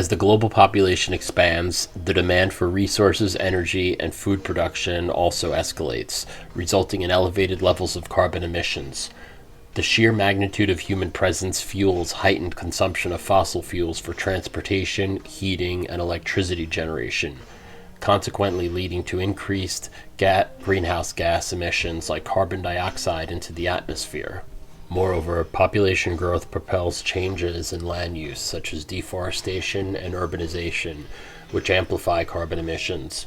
As the global population expands, the demand for resources, energy, and food production also escalates, resulting in elevated levels of carbon emissions. The sheer magnitude of human presence fuels heightened consumption of fossil fuels for transportation, heating, and electricity generation, consequently leading to increased greenhouse gas emissions like carbon dioxide into the atmosphere. Moreover, population growth propels changes in land use, such as deforestation and urbanization, which amplify carbon emissions.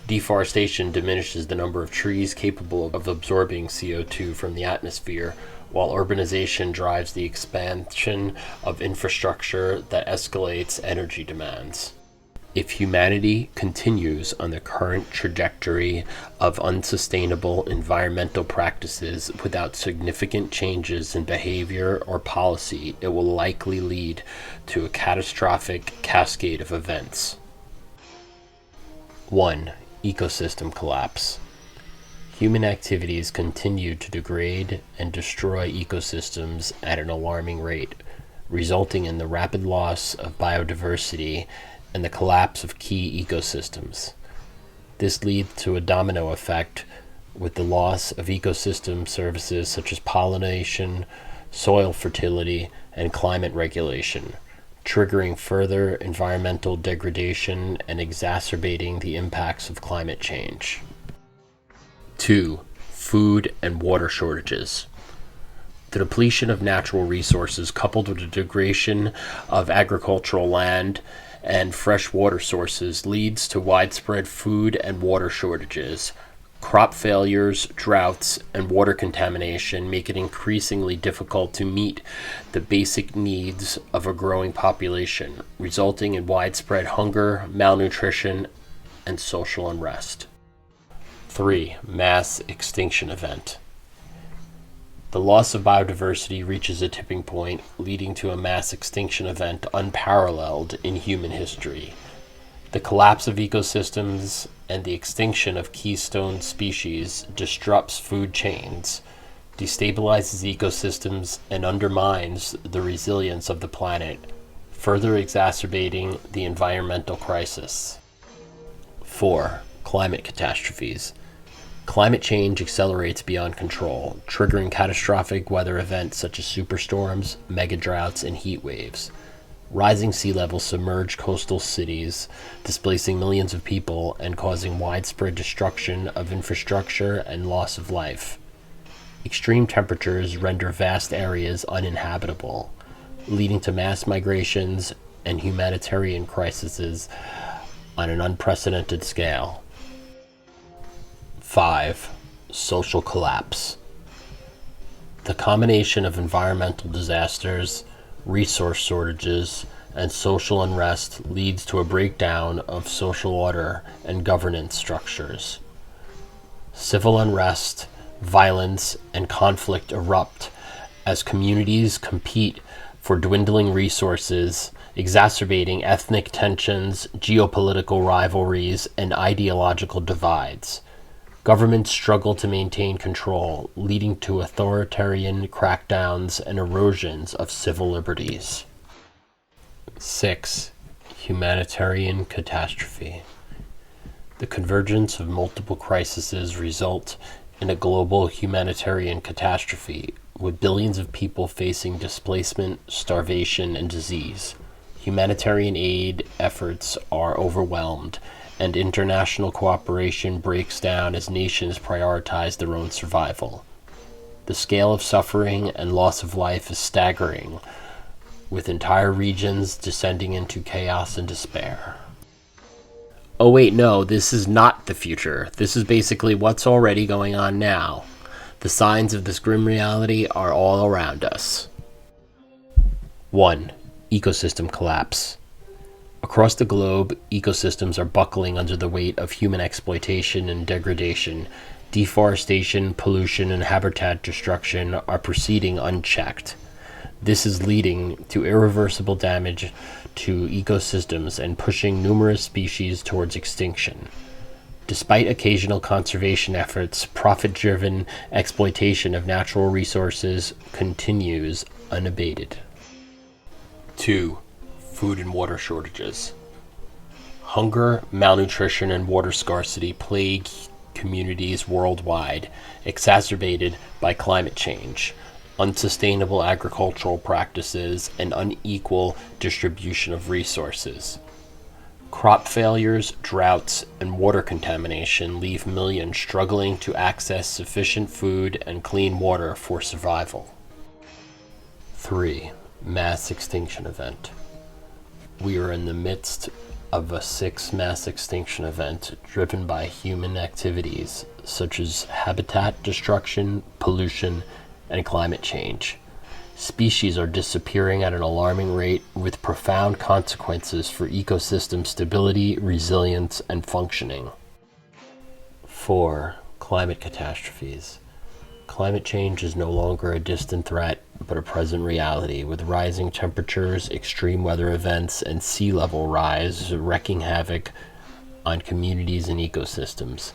Deforestation diminishes the number of trees capable of absorbing CO2 from the atmosphere, while urbanization drives the expansion of infrastructure that escalates energy demands. If humanity continues on the current trajectory of unsustainable environmental practices without significant changes in behavior or policy, it will likely lead to a catastrophic cascade of events. 1. Ecosystem collapse. Human activities continue to degrade and destroy ecosystems at an alarming rate, resulting in the rapid loss of biodiversity and the collapse of key ecosystems. This leads to a domino effect with the loss of ecosystem services such as pollination, soil fertility, and climate regulation, triggering further environmental degradation and exacerbating the impacts of climate change. 2. Food and water shortages. The depletion of natural resources, coupled with the degradation of agricultural land and fresh water sources, leads to widespread food and water shortages. Crop failures, droughts, and water contamination make it increasingly difficult to meet the basic needs of a growing population, resulting in widespread hunger, malnutrition, and social unrest. 3. Mass extinction event. The loss of biodiversity reaches a tipping point, leading to a mass extinction event unparalleled in human history. The collapse of ecosystems and the extinction of keystone species disrupts food chains, destabilizes ecosystems, and undermines the resilience of the planet, further exacerbating the environmental crisis. 4. Climate catastrophes. Climate change accelerates beyond control, triggering catastrophic weather events such as superstorms, megadroughts, and heat waves. Rising sea levels submerge coastal cities, displacing millions of people and causing widespread destruction of infrastructure and loss of life. Extreme temperatures render vast areas uninhabitable, leading to mass migrations and humanitarian crises on an unprecedented scale. 5. Social collapse. The combination of environmental disasters, resource shortages, and social unrest leads to a breakdown of social order and governance structures. Civil unrest, violence, and conflict erupt as communities compete for dwindling resources, exacerbating ethnic tensions, geopolitical rivalries, and ideological divides. Governments struggle to maintain control, leading to authoritarian crackdowns and erosions of civil liberties. 6. Humanitarian catastrophe. The convergence of multiple crises result in a global humanitarian catastrophe, with billions of people facing displacement, starvation, and disease. Humanitarian aid efforts are overwhelmed, and international cooperation breaks down as nations prioritize their own survival. The scale of suffering and loss of life is staggering, with entire regions descending into chaos and despair. Oh wait, no, this is not the future. This is basically what's already going on now. The signs of this grim reality are all around us. 1. Ecosystem collapse. Across the globe, ecosystems are buckling under the weight of human exploitation and degradation. Deforestation, pollution, and habitat destruction are proceeding unchecked. This is leading to irreversible damage to ecosystems and pushing numerous species towards extinction. Despite occasional conservation efforts, profit-driven exploitation of natural resources continues unabated. 2. food and water shortages. Hunger, malnutrition, and water scarcity plague communities worldwide, exacerbated by climate change, unsustainable agricultural practices, and unequal distribution of resources. Crop failures, droughts, and water contamination leave millions struggling to access sufficient food and clean water for survival. 3. Mass extinction event. We are in the midst of a sixth mass extinction event driven by human activities such as habitat destruction, pollution, and climate change. Species are disappearing at an alarming rate with profound consequences for ecosystem stability, resilience, and functioning. 4. Climate catastrophes. Climate change is no longer a distant threat, but a present reality, with rising temperatures, extreme weather events, and sea level rise wreaking havoc on communities and ecosystems.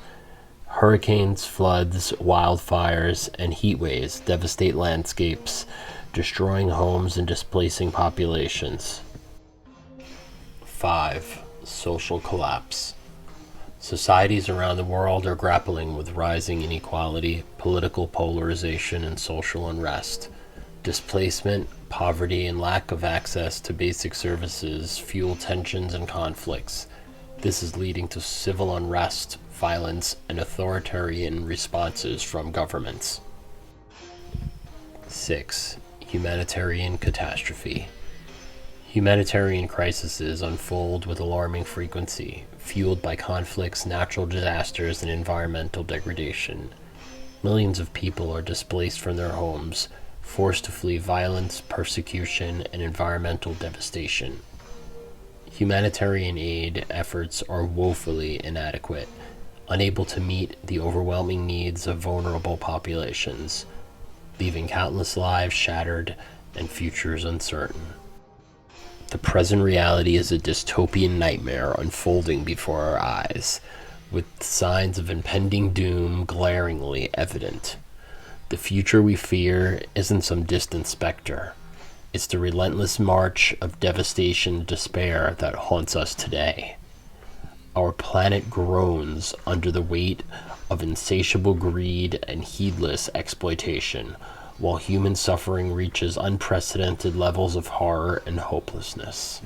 Hurricanes, floods, wildfires, and heat waves devastate landscapes, destroying homes and displacing populations. 5. Social collapse. Societies around the world are grappling with rising inequality, political polarization, and social unrest. Displacement, poverty, and lack of access to basic services fuel tensions and conflicts. This is leading to civil unrest, violence, and authoritarian responses from governments. 6. Humanitarian catastrophe. Humanitarian crises unfold with alarming frequency, fueled by conflicts, natural disasters, and environmental degradation. Millions of people are displaced from their homes, forced to flee violence, persecution, and environmental devastation. Humanitarian aid efforts are woefully inadequate, unable to meet the overwhelming needs of vulnerable populations, leaving countless lives shattered and futures uncertain. The present reality is a dystopian nightmare unfolding before our eyes, with signs of impending doom glaringly evident. The future we fear isn't some distant specter. It's the relentless march of devastation and despair that haunts us today. Our planet groans under the weight of insatiable greed and heedless exploitation, while human suffering reaches unprecedented levels of horror and hopelessness.